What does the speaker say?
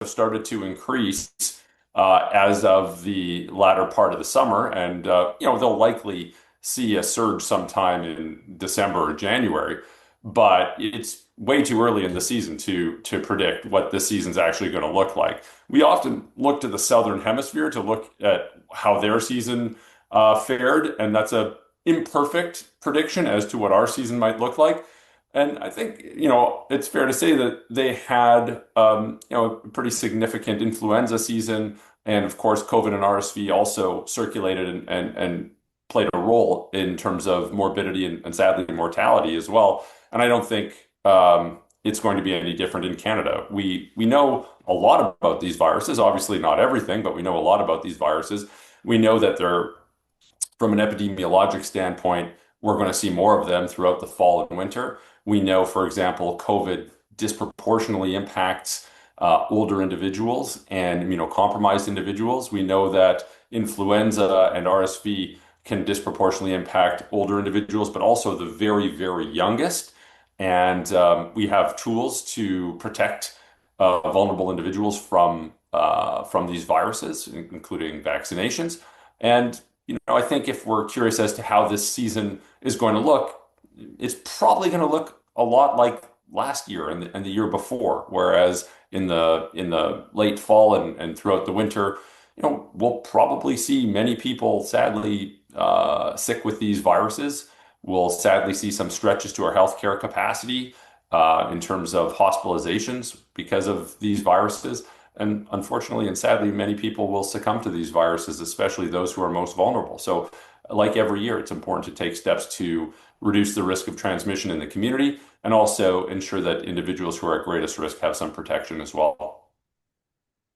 have started to increase as of the latter part of the summer, and they'll likely see a surge sometime in December or January. But it's way too early in the season to predict what this season's actually going to look like. We often look to the Southern Hemisphere to look at how their season fared, and that's a imperfect prediction as to what our season might look like. And I think, it's fair to say that they had, a pretty significant influenza season. And of course, COVID and RSV also circulated and played a role in terms of morbidity and sadly mortality as well. And I don't think it's going to be any different in Canada. We know a lot about these viruses, obviously not everything, but we know a lot about these viruses. We know that they're, from an epidemiologic standpoint, we're going to see more of them throughout the fall and winter. We know, for example, COVID disproportionately impacts older individuals and immunocompromised individuals. We know that influenza and RSV can disproportionately impact older individuals, but also the very, very youngest. And we have tools to protect vulnerable individuals from these viruses, including vaccinations. And I think if we're curious as to how this season is going to look, it's probably going to look a lot like last year and the year before. Whereas in the late fall and throughout the winter, we'll probably see many people sadly sick with these viruses. We'll sadly see some stretches to our healthcare capacity in terms of hospitalizations because of these viruses. And unfortunately and sadly, many people will succumb to these viruses, especially those who are most vulnerable. So, like every year, it's important to take steps to reduce the risk of transmission in the community and also ensure that individuals who are at greatest risk have some protection as well.